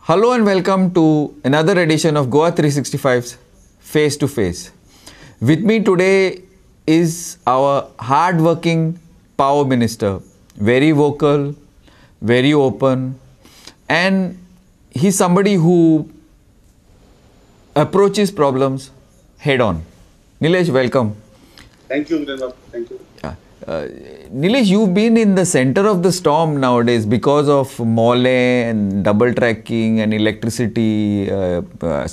Hello and welcome to another edition of Goa 365's Face to Face. With me today is our hard-working Power Minister, very vocal, very open, and he's somebody who approaches problems head-on. Nilesh, welcome. Thank you, Virendra. Thank you. Nilesh, you've been in the center of the storm nowadays because of mole and double tracking and electricity,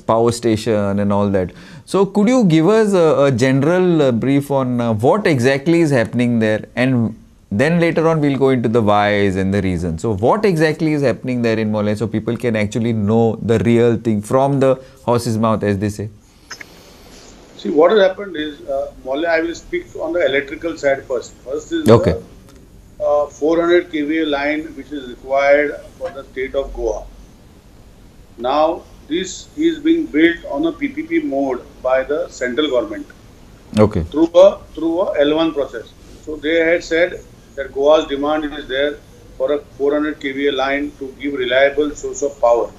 power station and all that. So could you give us a general brief on what exactly is happening there, and then later on we'll go into the whys and the reasons. So what exactly is happening there in Mole so people can actually know the real thing from the horse's mouth, as they say? See, what has happened is, Mole, I will speak on the electrical side first. First is Okay. the 400 kVA line which is required for the state of Goa. Now, this is being built on a PPP mode by the central government Okay. through a L1 process. So they had said that Goa's demand is there for a 400 kVA line to give reliable source of power.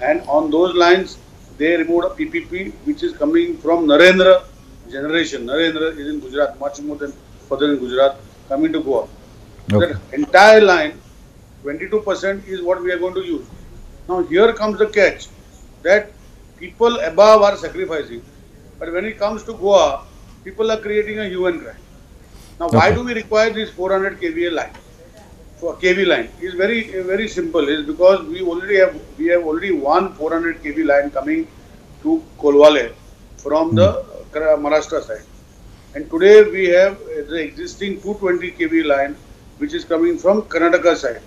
And on those lines, they removed a PPP which is coming from Narendra generation. Narendra is in Gujarat, much more than further in Gujarat, coming to Goa. Okay. That entire line, 22% is what we are going to use. Now here comes the catch, that people above are sacrificing. But when it comes to Goa, people are creating a hue and cry. Now why Okay. do we require this 400 kVA line? For KV line is very simple. Is because we have already one 400 kV line coming to Kolwale from the Maharashtra side, and today we have the existing 220 kV line which is coming from Karnataka side.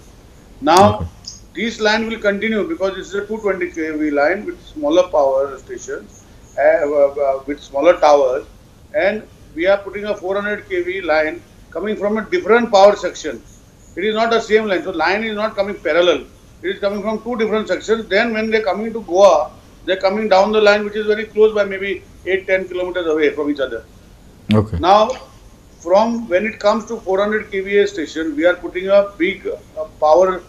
Now this line will continue because this is a 220 kV line with smaller power stations, with smaller towers, and we are putting a 400 kV line coming from a different power section. It is not the same line. So line is not coming parallel. It is coming from two different sections. Then when they are coming to Goa, they are coming down the line which is very close by, maybe 8-10 kilometers away from each other. Okay. Now, from when it comes to 400 kVA station, we are putting a big power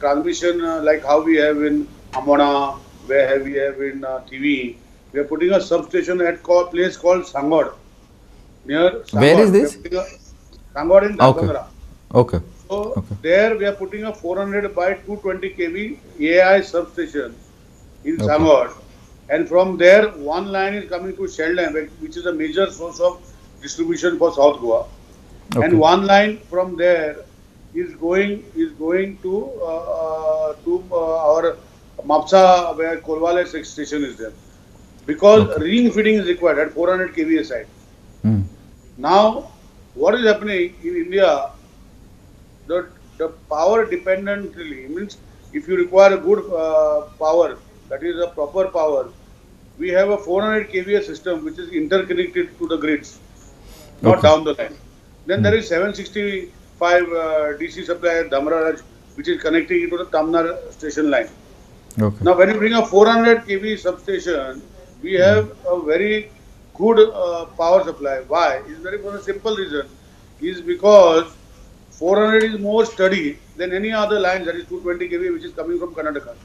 transmission like how we have in Amona, where we have in TV. We are putting a substation at a place called Sangod. Near Sangod. Where is this? Sangod in Okay. Darbhanga. Okay. So Okay. there we are putting a 400 by 220 kV AI substation in Okay. Sangod, and from there one line is coming to Sheldon, which is a major source of distribution for South Goa, Okay. and one line from there is going to our Mapsa, where Kolwale station is there, because Okay. ring feeding is required at 400 kVA side. Hmm. Now, what is happening in India? The power dependently means if you require a good power, that is a proper power, we have a 400 kVA system which is interconnected to the grids, not Okay. down the line. Then there is 765 DC supply at Dhamraj, which is connecting it to the Tamnar station line. Okay. Now, when you bring a 400 kV substation, we have a very good power supply. Why? It's very for a simple reason. Is because 400 is more sturdy than any other line, that is 220 kV, which is coming from Karnataka.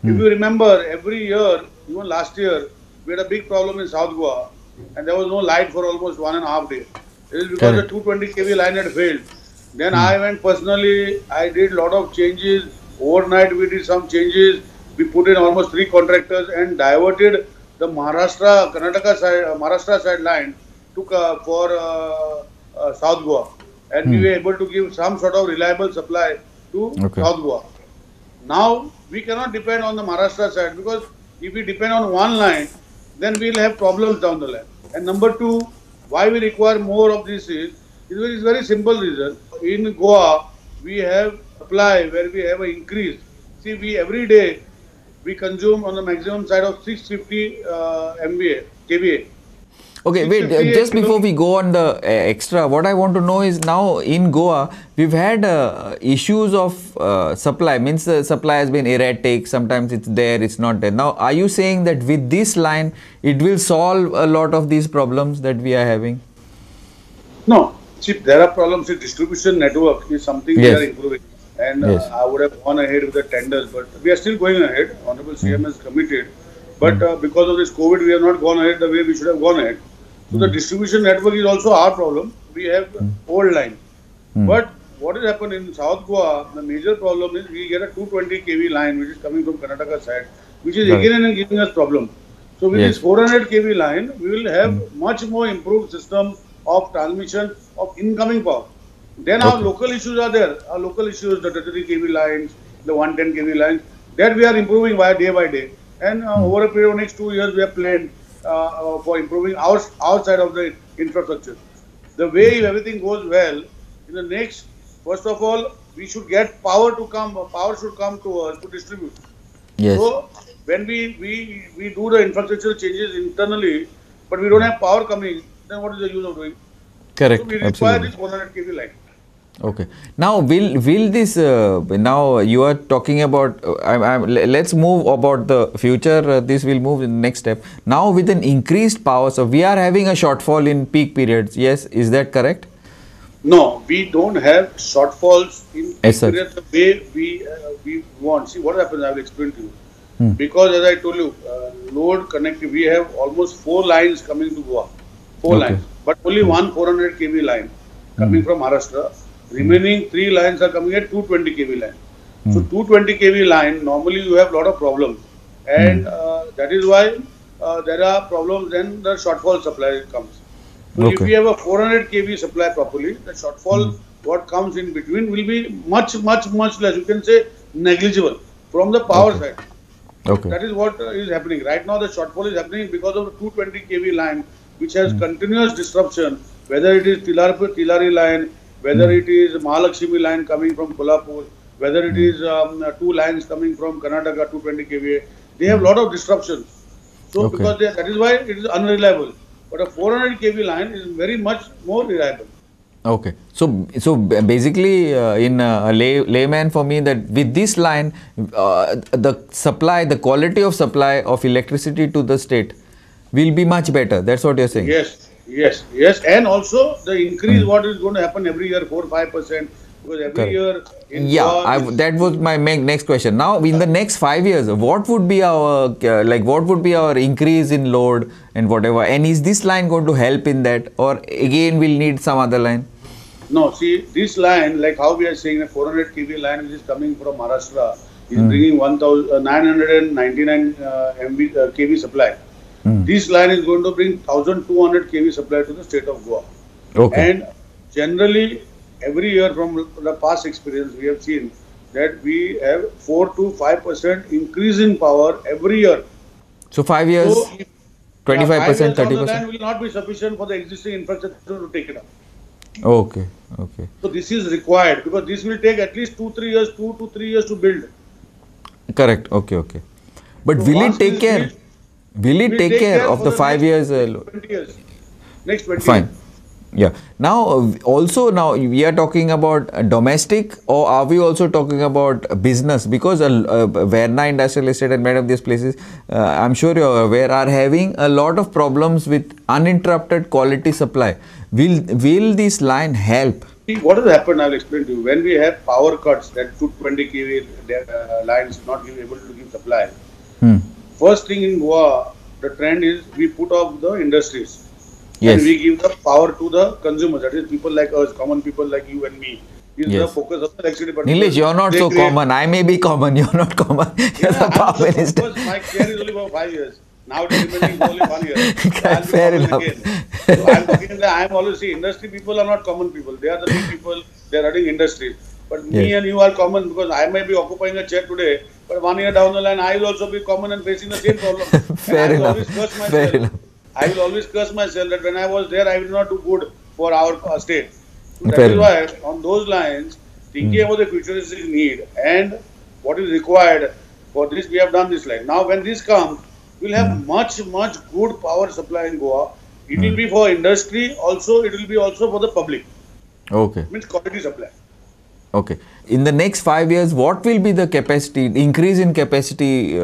If you remember, every year, even last year, we had a big problem in South Goa, and there was no light for almost 1.5 days. It is because Correct. the 220 kV line had failed. Then I went personally, I did a lot of changes. Overnight, we did some changes. We put in almost 3 contractors and diverted the Maharashtra side line to for South Goa, and we were able to give some sort of reliable supply to Okay. South Goa. Now we cannot depend on the Maharashtra side, because if we depend on one line, then we will have problems down the line. And number two, why we require more of this is very simple reason. In Goa, we have supply where we have an increase. See, we every day we consume on the maximum side of 650 MVA, KVA. Okay, wait, 658 just before we go on the extra, what I want to know is now in Goa, we've had issues of supply, means the supply has been erratic, sometimes it's there, it's not there. Now, are you saying that with this line, it will solve a lot of these problems that we are having? No, see, there are problems with distribution network is something we Yes. are improving. and Yes. I would have gone ahead with the tenders, but we are still going ahead. Honorable CM has committed, but because of this COVID, we have not gone ahead the way we should have gone ahead. So the distribution network is also our problem. We have old line, but what has happened in South Goa? The major problem is we get a 220 kV line which is coming from Karnataka side, which is Correct. again and giving us problem. So with this Yes. 400 kV line, we will have much more improved system of transmission of incoming power. Then our Okay. local issues are there. Our local issues, the 33 kV lines, the 110 kV lines, that we are improving by day. And over a period of next 2 years, we have planned for improving our side of the infrastructure. The way if everything goes well, in the next, first of all, we should get power to come. Power should come to us to distribute. Yes. So when we do the infrastructure changes internally, but we don't have power coming, then what is the use of doing? So Correct. we require Absolutely. this 100 kV line. Okay. Now, will this now you are talking about? Let's move about the future. This will move in the next step. Now, with an increased power, so we are having a shortfall in peak periods. Yes, is that correct? No, we don't have shortfalls in As peak such. period the way we want. See what happens. I will explain to you. Hmm. Because as I told you, load connectivity. We have almost 4 lines coming to Goa. Four Okay. lines, but only one 400 kV line coming from Maharashtra. Remaining 3 lines are coming at 220 kV line. So 220 kV line, normally you have a lot of problems, and that is why there are problems. Then the shortfall supply comes. So if Okay. we have a 400 kV supply properly, the shortfall what comes in between will be much less. You can say negligible from the power Okay. side. Okay. That is what is happening right now. The shortfall is happening because of the 220 kV line, which has continuous disruption. Whether it is Tilari line, whether it is Mahalakshmi line coming from Kolhapur, whether it is 2 lines coming from Karnataka 220 kVA, they have a lot of disruptions. So Okay. because that is why it is unreliable. But a 400 kV line is very much more reliable. Okay. So basically, in a layman for me, that with this line, the supply, the quality of supply of electricity to the state will be much better. That's what you're saying. Yes. And also the increase what is going to happen every year 4-5%, because every Correct. year in Yeah, Goa that was my next question. Now, in the next 5 years, what would be our what would be our increase in load and whatever? And is this line going to help in that, or again we'll need some other line? No, see, this line, like how we are saying, a 400 kV line which is coming from Maharashtra is bringing 1,999 kV supply. This line is going to bring 1,200 kV supply to the state of Goa. Okay. And generally, every year from the past experience, we have seen that we have 4 to 5% increase in power every year. So 5 years, So, if 25%, 5 years down the line 30%. will not be sufficient for the existing infrastructure to take it up. Okay. Okay. So this is required because this will take at least 2 to 3 years to build. Correct. Okay. Okay. But So will it once take this care? Will it will take care of for the the 5 years? next 20 years. Next 20 Fine. years. Yeah. Now, also now we are talking about domestic, or are we also talking about business? Because Verna Industrial Estate and many of these places, I'm sure you're aware, are having a lot of problems with uninterrupted quality supply. Will this line help? See, what has happened, I will explain to you. When we have power cuts, that 220 kV lines not able to give supply. Hmm. First thing in Goa, the trend is we put off the industries. Yes. And we give the power to the consumers. That is people like us, common people like you and me. Is the Yes. focus of the electricity department. Nilesh, you're not They so create- common. I may be common. You're not common. You're the I'm power the minister. focus. My care is only for 5 years. Now depending only 1 year. So I'll be Fair common enough. again. So I'm talking that I'm always see industry people are not common people. They are the big people. They are running industries. But me Yes. and you are common because I may be occupying a chair today, but 1 year down the line I will also be common and facing the same problem. Fair and I will enough. always curse myself. Fair enough. I will always curse myself that when I was there I will not do good for our state. So that Fair is why on those lines, thinking about the futuristic need and what is required for this, we have done this line. Now when this comes, we'll have much good power supply in Goa. It will be for industry also, it will be also for the public. Okay. Means quality supply. Okay. In the next 5 years, what will be the capacity, increase in capacity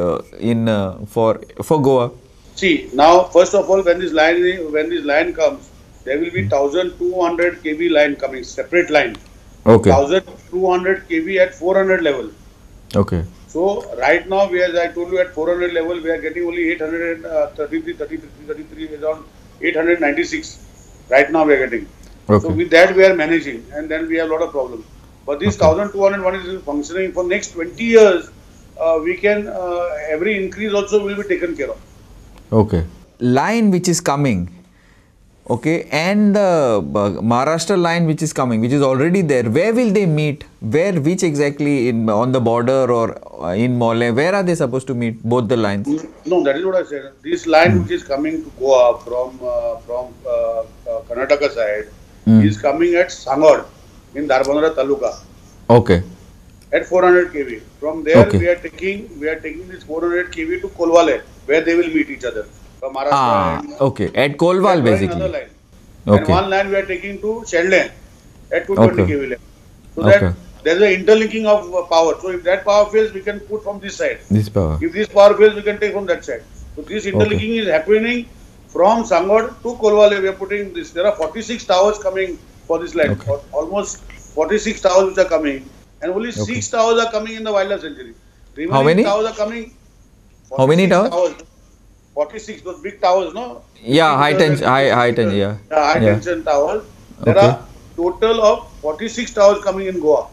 for Goa? See, now first of all, when this line comes, there will be 1,200 kV line coming, separate line. Okay. 1200 kV at 400 level. Okay. So right now, as I told you, at 400 level, we are getting only 833 around 896. Right now, we are getting. So Okay. with that, we are managing, and then we have a lot of problems. But this Okay. 1201 is functioning for next 20 years. We can every increase also will be taken care of. Okay. Line which is coming, okay, and the Maharashtra line which is coming, which is already there, where will they meet? Where, which exactly, in on the border or in Mole? Where are they supposed to meet? Both the lines. No, that is what I said. This line which is coming to Goa from Karnataka side is coming at Sangod in Darbandra Taluka Okay. at 400 kV. From there Okay. we are taking this 400 kV to Kolwale where they will meet each other from Maharashtra and Okay. At we are Kolwal drawing another basically. line. And Okay. one line we are taking to Shendlen at 220 Okay. kV line. So Okay. that there is a interlinking of power. So if that power fails, we can put from this side. This power. If this power fails, we can take from that side. So this interlinking is happening from Sangod to Kolwale. We are putting this. There are 46 towers coming for this line. Okay. Almost 46 towers which are coming, and only 6 towers are coming in the wildlife sanctuary. Remaining How many? towers are coming. How many 46 towers? 46, those big towers, no? Yeah, high 50 meters tension, and high 50 tension, meters. yeah. High Yeah. tension towers. There Okay. are total of 46 towers coming in Goa.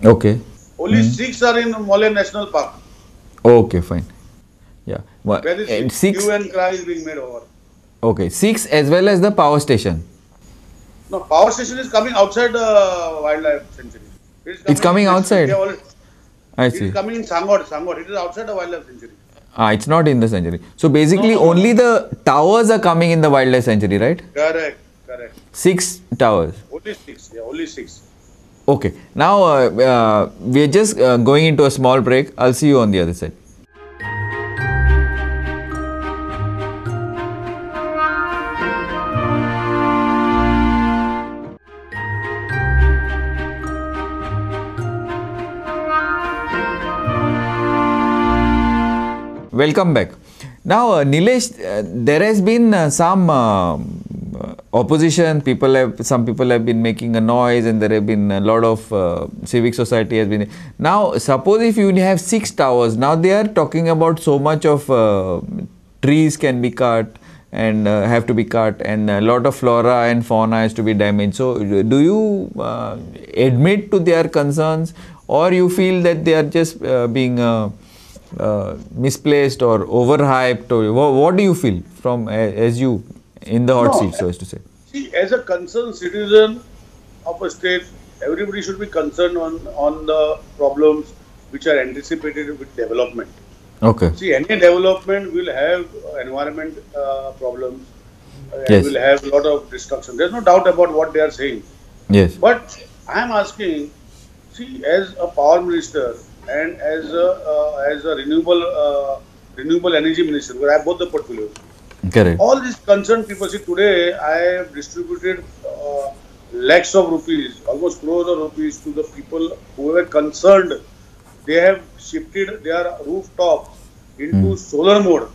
Okay. Only 6 are in Mole National Park, Okay, fine. Yeah. where this And six. hue and cry is being made over. Okay, 6 as well as the power station. No, power station is coming outside the wildlife sanctuary. It's coming outside? I It see. is coming in Sangod. It is outside the wildlife sanctuary. It's not in the sanctuary. So basically, No, no, no. only the towers are coming in the wildlife sanctuary, right? Correct. 6 towers. Only 6. Yeah, only 6. Okay. Now we're just going into a small break. I'll see you on the other side. Welcome back. Now, Nilesh, there has been some opposition. Some people have been making a noise, and there have been a lot of civic society has been. Now, suppose if you have 6 towers, now they are talking about so much of trees can be cut and have to be cut, and a lot of flora and fauna has to be damaged. So, do you admit to their concerns, or you feel that they are just being misplaced or overhyped, or what do you feel from as you in the hot No, seat, so as to say? see, as a concerned citizen of a state, everybody should be concerned on the problems which are anticipated with development. Okay. See, any development will have environment problems, Yes. will have a lot of destruction. There's no doubt about what they are saying. Yes. But I am asking, see, as a power minister and as a renewable energy minister, because I have both the portfolios. Correct. All these concerned people, see, today I have distributed lakhs of rupees, almost crores of rupees to the people who were concerned. They have shifted their rooftops into solar mode,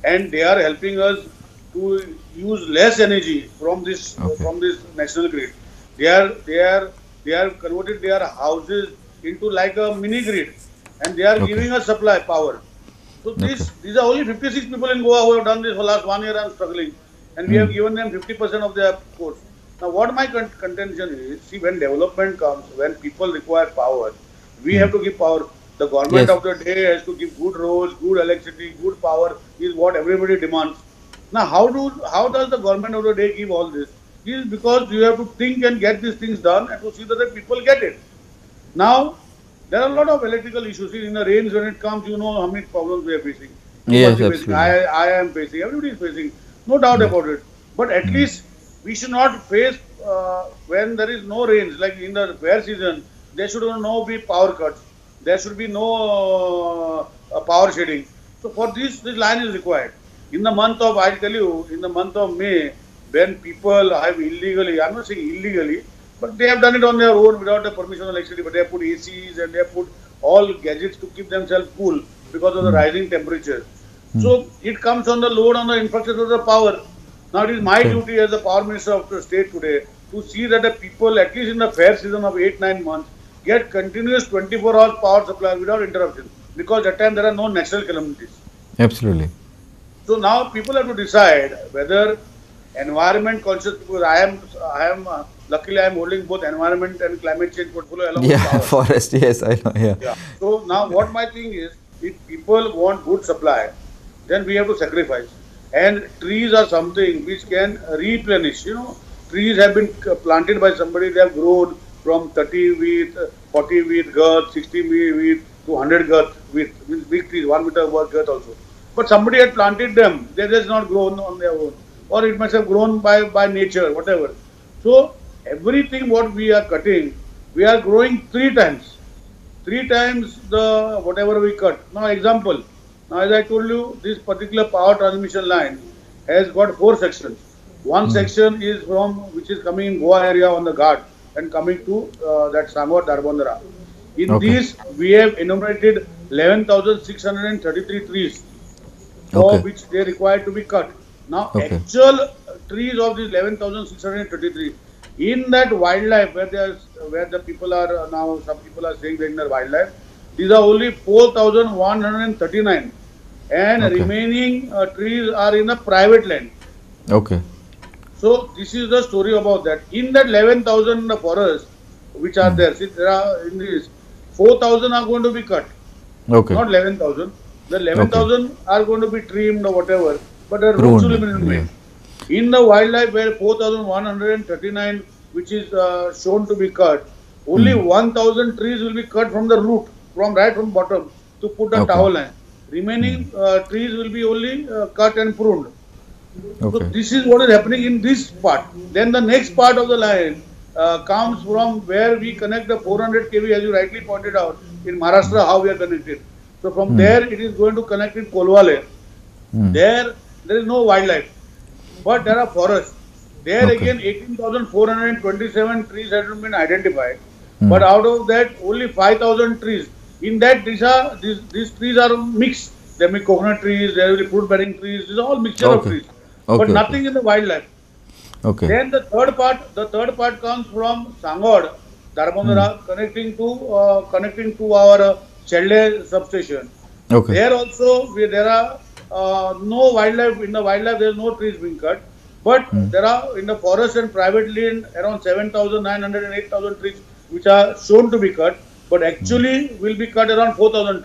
and they are helping us to use less energy from this national grid. They are converted their houses into like a mini grid, and they are giving us supply power. So these are only 56 people in Goa who have done this for last 1 year. I am struggling, and we have given them 50% of their course. Now, what my contention is, see, when development comes, when people require power, we have to give power. The government Yes. of the day has to give good roads, good electricity, good power is what everybody demands. Now, how does the government of the day give all this? It is because you have to think and get these things done and to see that the people get it. Now, there are a lot of electrical issues. See, in the rains, when it comes, you know how many problems we are facing. You Yes, must be facing. absolutely. I am facing. Everybody is facing. No doubt about it. But at least we should not face when there is no rains. Like in the fair season, there should no be power cuts. There should be no power shedding. So for this line is required. In the month of, I'll tell you, in the month of May, when people have illegally, I'm not saying illegally, but they have done it on their own without the permission of electricity, but they have put ACs and they have put all gadgets to keep themselves cool because of the rising temperatures. So it comes on the load on the infrastructure of the power. Now it is my duty as the power minister of the state today to see that the people, at least in the fair season of 8-9 months, get continuous 24 hours power supply without interruption, because that time there are no natural calamities. Absolutely. So now people have to decide whether environment conscious, because luckily I am holding both environment and climate change portfolio along with Yeah, power. forest. Yes, I know. Yeah. Yeah. So now what my thing is, if people want good supply, then we have to sacrifice. And trees are something which can replenish. You know, trees have been planted by somebody. They have grown from 30 feet, 40 feet girth, 60 feet to 100 girth width. Means big trees, 1 meter girth also. But somebody had planted them. They just not grown on their own, or it must have grown by nature, whatever. So everything what we are cutting, we are growing three times the whatever we cut. Now example, now as I told you, this particular power transmission line has got 4 sections. One section is from which is coming in Goa area on the Ghat and coming to that Sangod Darbandara. In Okay. this we have enumerated 11,633 trees for Okay. which they required to be cut. Now Okay. actual trees of these 11,633 in that wildlife where the people are now, some people are saying they're in the wildlife, these are only 4,139, and Okay. remaining trees are in the private land. Okay. So this is the story about that. In that 11,000 forests which are there, see there are in this 4,000 are going to be cut, Okay. not 11,000. The 11,000 are going to be trimmed or whatever, but the roots will Pruned. be remain. In the wildlife where 4,139 which is shown to be cut, only 1,000 trees will be cut from the root, from right from bottom to put a Okay. tower line. Remaining trees will be only cut and pruned. So Okay. this is what is happening in this part. Then the next part of the line comes from where we connect the 400 kV, as you rightly pointed out, in Maharashtra, how we are connected. So from there, it is going to connect in Kolwale. There is no wildlife, but there are forests. There Okay. again, 18,427 trees have been identified, but out of that, only 5,000 trees. In that, these trees are mixed. There may be coconut trees, there will be fruit-bearing trees. These are all mixture of Okay. trees, Okay. but Okay. nothing in the wildlife. Okay. Then the third part comes from Sangod, Darbandara, connecting to our Chelde substation. Okay. There also there are no wildlife. In the wildlife, there is no trees being cut, but there are in the forest and private land around 7,900 and 8,000 trees which are shown to be cut, but actually will be cut around 4,000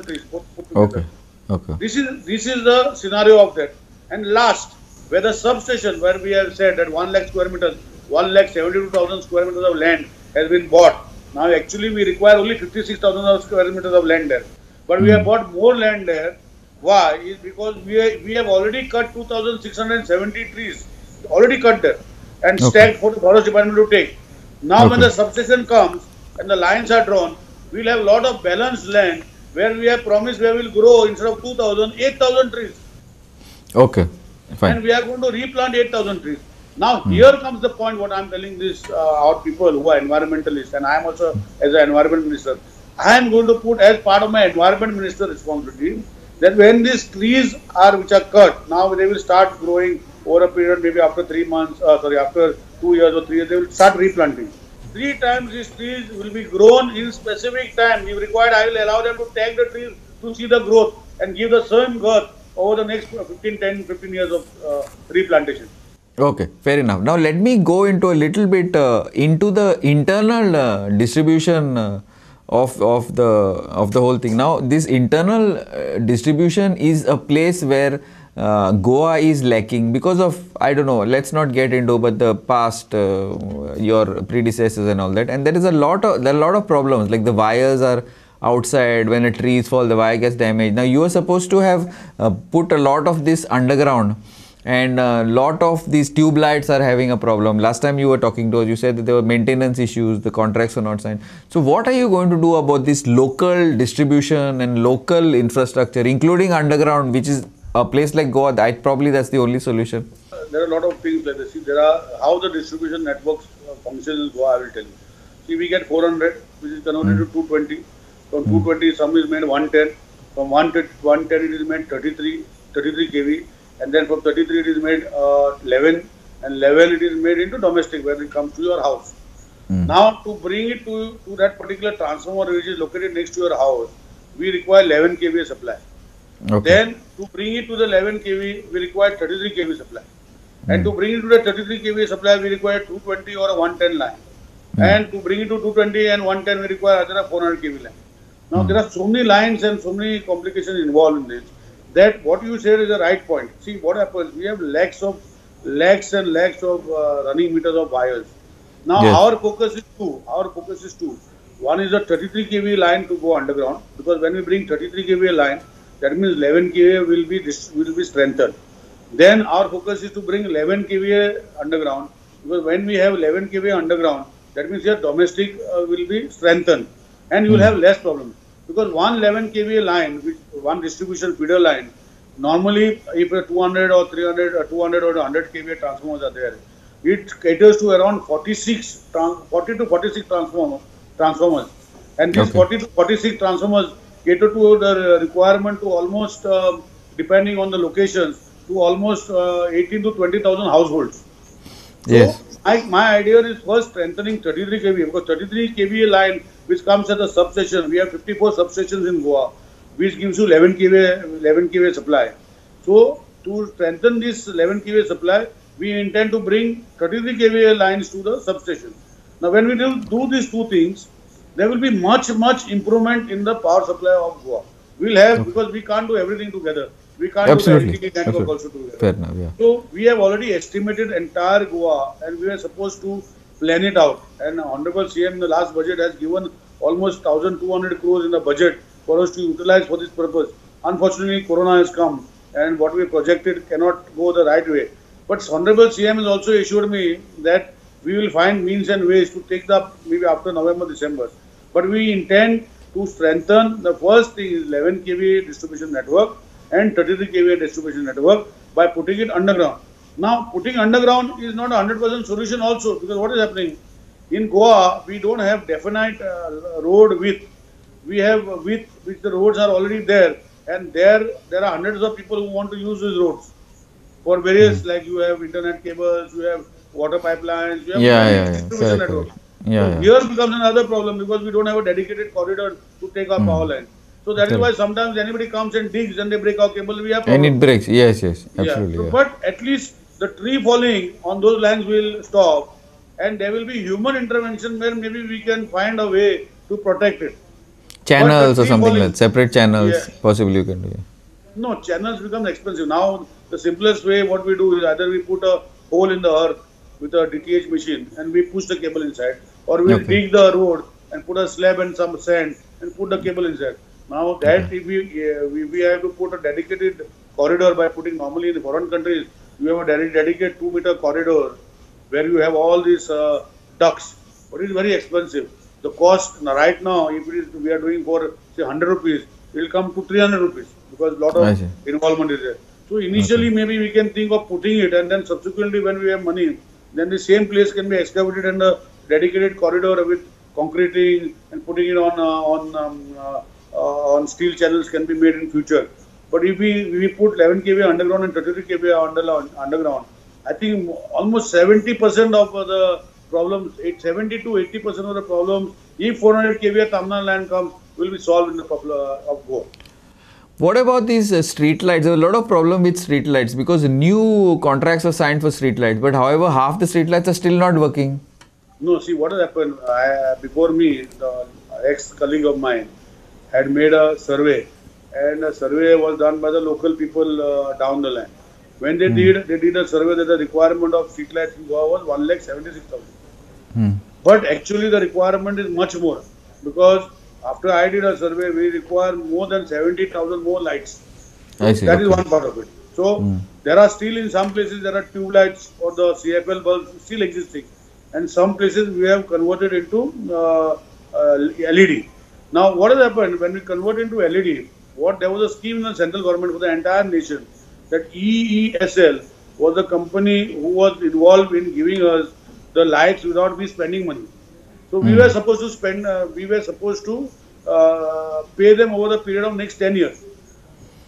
trees put together. Okay. Okay. This is the scenario of that. And last, where the substation, where we have said that 1 lakh square meters, 1,72,000 square meters of land has been bought. Now actually we require only 56,000 square meters of land there. But we have bought more land there. Why? Is because we have already cut 2,670 trees, already cut there and Okay. stacked for the forest department to take. Now when Okay. the substation comes and the lines are drawn, we'll have a lot of balanced land where we have promised we will grow instead of 2,000, 8,000 trees. Okay. And Fine. we are going to replant 8,000 trees. Now here comes the point what I am telling this our people who are environmentalists, and I am also as an environment minister, I am going to put as part of my environment minister responsibility that when these trees are which are cut, now they will start growing over a period maybe after 3 months, after 2 years or 3 years, they will start replanting. 3 times these trees will be grown in specific time. If required, I will allow them to take the trees to see the growth and give the same growth over the next 15 years of replantation. Okay, fair enough. Now let me go into a little bit into the internal distribution of the whole thing. Now this internal distribution is a place where Goa is lacking because of, I don't know, let's not get into, but the past, your predecessors and all that, and there are a lot of problems, like the wires are outside. When a trees fall, the wire gets damaged. Now you are supposed to have put a lot of this underground, and a lot of these tube lights are having a problem. Last time you were talking to us, you said that there were maintenance issues, the contracts were not signed. So what are you going to do about this local distribution and local infrastructure, including underground, which is a place like Goa? Probably that's the only solution. There are a lot of things like this. See, there are how the distribution networks function in Goa, I will tell you. See, we get 400, which is converted to 220. From 220, some is made 110. From 110, it is made 33 kV. And then from 33, it is made 11. and 11 it is made into domestic when it comes to your house. Now to bring it to that particular transformer which is located next to your house, we require 11 kVA supply. Okay. Then to bring it to the 11 kV, we require 33 kV supply. And to bring it to the 33 kV supply, we require 220 or a 110 line. And to bring it to 220 and 110, we require another 400 kV line. Now there are so many lines and so many complications involved in this that what you said is the right point. See what happens, we have lakhs and lakhs of running meters of wires. Now Yes. our focus is two. One is a 33 kV line to go underground, because when we bring 33 kV line, that means 11 kV will be strengthened. Then our focus is to bring 11 kVA underground, because when we have 11 kVA underground, that means your domestic will be strengthened and you will have less problems. Because one 11 kVA line, one distribution feeder line, normally if a 200 or 300 or 200 or 100 kVA transformers are there, it caters to around 40 to 46 transformers. And these Okay. 40 to 46 transformers cater to the requirement to almost, depending on the locations, to almost 18 to 20,000 households. So Yes. my idea is first strengthening 33 kVA, because 33 kVA line which comes as a substation, we have 54 substations in Goa, which gives you 11 kVA supply. So to strengthen this 11 kVA supply, we intend to bring 33 kVA lines to the substation. Now when we do these two things, there will be much improvement in the power supply of Goa. We'll have, because we can't do everything together. We can't Absolutely. do the LTE network Absolutely. also together. Fair enough. Yeah. So we have already estimated entire Goa and we are supposed to plan it out. And Honorable CM in the last budget has given almost 1,200 crores in the budget for us to utilize for this purpose. Unfortunately, Corona has come and what we projected cannot go the right way. But Honorable CM has also assured me that we will find means and ways to take the maybe after November, December. But we intend to strengthen the first thing is 11 kVA distribution network and 33 kVA distribution network by putting it underground. Now, putting underground is not a 100% solution also, because what is happening? In Goa, we don't have definite road width. We have width which the roads are already there, and there are hundreds of people who want to use these roads for various, like you have internet cables, you have water pipelines, you have Yeah. distribution Correct. network. Correct. Yeah. So here becomes another problem, because we don't have a dedicated corridor to take our power line. So that is why sometimes anybody comes and digs and they break our cable, we have And problems. it breaks. Yes. Yeah. Absolutely. So, Yeah. but at least the tree falling on those lines will stop, and there will be human intervention where maybe we can find a way to protect it. Channels or tree something falling- like separate channels. Yeah. Possibly you can do. Yeah. No, channels become expensive. Now, the simplest way what we do is either we put a hole in the earth with a DTH machine and we push the cable inside, or we Okay. dig the road and put a slab and some sand and put the cable inside. Now that if we have to put a dedicated corridor by putting, normally in the foreign countries, you have a dedicated 2-meter corridor where you have all these ducts, but it is very expensive. The cost right now, if it is, we are doing for say 100 rupees, it will come to 300 rupees, because a lot I of see. involvement is there. So initially maybe we can think of putting it, and then subsequently when we have money, then the same place can be excavated and a dedicated corridor with concreting and putting it on steel channels can be made in future. But if we put 11 kVA underground and 33 kVA underground, I think almost 70% of the problems, 70 to 80% of the problems, if 400 kVA Tamil land comes, will be solved in the of Goa. What about these street lights? There are a lot of problem with street lights because new contracts are signed for street lights, but however, half the street lights are still not working. No, see what has happened. Before me, the ex-colleague of mine had made a survey, and a survey was done by the local people down the line. When they did a survey that the requirement of street lights in Goa was 1,76,000. But actually, the requirement is much more, because after I did a survey, we require more than 70,000 more lights. I see. That is Okay. one part of it. So there are still in some places there are tube lights or the CFL bulbs still existing, and some places we have converted into LED. Now what has happened when we convert into LED? There was a scheme in the central government for the entire nation that EESL was the company who was involved in giving us the lights without we spending money. So we were supposed to spend, pay them over the period of next 10 years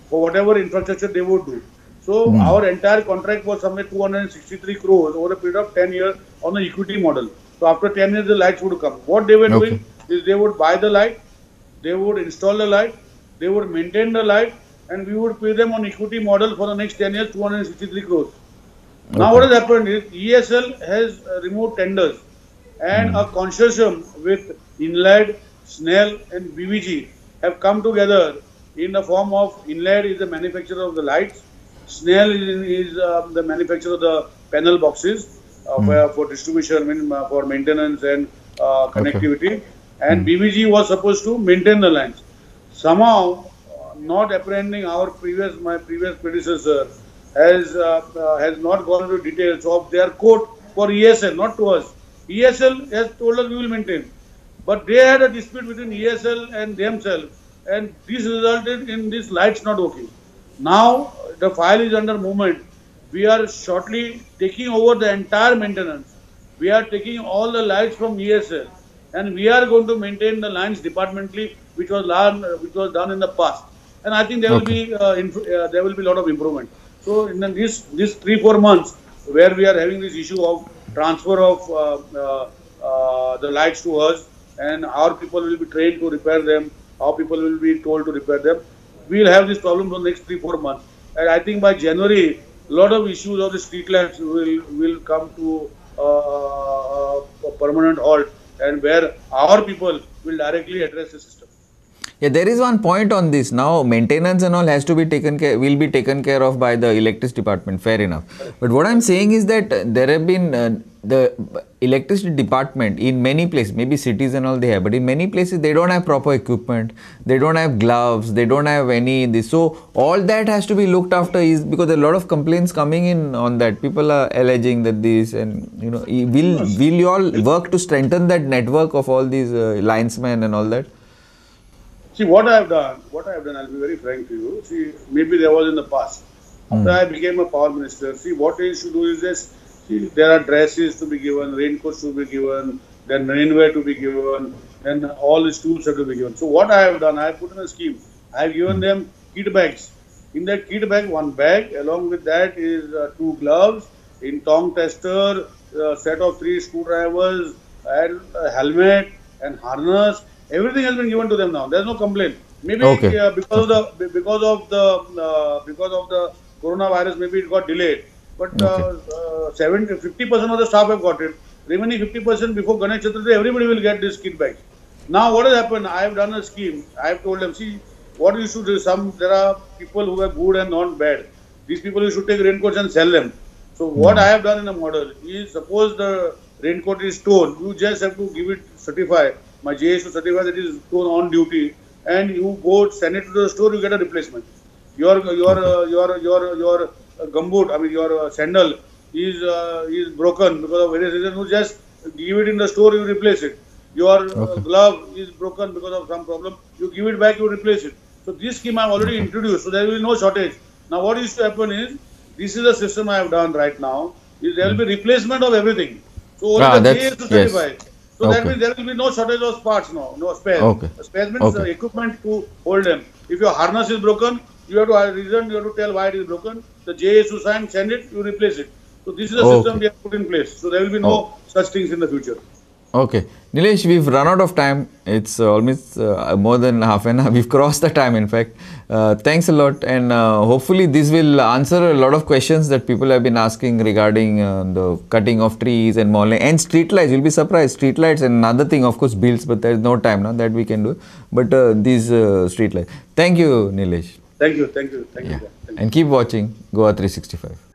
for whatever infrastructure they would do. So our entire contract was somewhere 263 crores over a period of 10 years on the equity model. So after 10 years, the lights would come. What they were Okay. doing is they would buy the light, they would install the light, they would maintain the light, and we would pay them on equity model for the next 10 years, 263 crores. Now what has happened is ESL has removed tenders, and a consortium with Inled, Snell and BVG have come together in the form of Inled is the manufacturer of the lights, Snell is the manufacturer of the panel boxes for distribution, I mean, for maintenance and connectivity, and BVG was supposed to maintain the lines. Somehow, not apprehending my previous predecessor has not gone into details of their quote for ESL, not to us. ESL has told us we will maintain, but they had a dispute between ESL and themselves, and this resulted in these lights not working. Now the file is under movement. We are shortly taking over the entire maintenance. We are taking all the lights from ESL, and we are going to maintain the lines departmentally, which was done in the past. And I think there will be a lot of improvement. So in this 3-4 months, where we are having this issue of transfer of the lights to us, and our people will be trained to repair them, our people will be told to repair them, we will have this problem for the next 3-4 months. And I think by January, a lot of issues of the street lights will come to a permanent halt, and where our people will directly address the system. Yeah, there is one point on this. Now, maintenance and all has to be will be taken care of by the electricity department. Fair enough. But what I'm saying is that there have been the electricity department in many places, maybe cities and all they have, but in many places they don't have proper equipment, they don't have gloves, they don't have any this. So all that has to be looked after, is because there are a lot of complaints coming in on that. People are alleging that this, and will you all work to strengthen that network of all these linesmen and all that? See, what I have done, I'll be very frank to you. See, maybe there was in the past. After I became a power minister, see, what I used to do is this. See, there are dresses to be given, raincoats to be given, then rainwear to be given, and all these tools have to be given. So what I have done, I have put in a scheme. I have given them kit bags. In that kit bag, one bag, along with that is 2 gloves, in tongue tester, a set of 3 screwdrivers, and a helmet and harness. Everything has been given to them now. There is no complaint. Maybe because of the coronavirus, maybe it got delayed. But 50% of the staff have got it. Remaining 50% before Ganesh Chaturthi, everybody will get this kit bag. Now, what has happened? I have done a scheme. I have told them, see, what you should do. There are people who are good and not bad. These people, you should take raincoats and sell them. So what I have done in a model is, suppose the raincoat is torn, you just have to give it certified. My JS to certify that it is torn on duty, and you go send it to the store, you get a replacement. Your gumboot, I mean your sandal is broken because of various reasons. You just give it in the store, you replace it. Your glove is broken because of some problem, you give it back, you replace it. So this scheme I have already introduced, so there will be no shortage. Now what used to happen is, this is the system I have done right now, is there will be replacement of everything. So only the JS to certify. So that means there will be no shortage of parts now, no spares. Spares means equipment to hold them. If your harness is broken, you have to tell why it is broken. The JS to sign, send it, you replace it. So this is the system we have put in place. So there will be no such things in the future. Okay. Nilesh, we've run out of time. It's almost more than half an hour. We've crossed the time, in fact. Thanks a lot. And hopefully this will answer a lot of questions that people have been asking regarding the cutting of trees and mole and street lights. You'll be surprised. Street lights and another thing, of course, bills, but there's no time now that we can do. But these street lights. Thank you, Nilesh. Thank you. And keep watching Goa 365.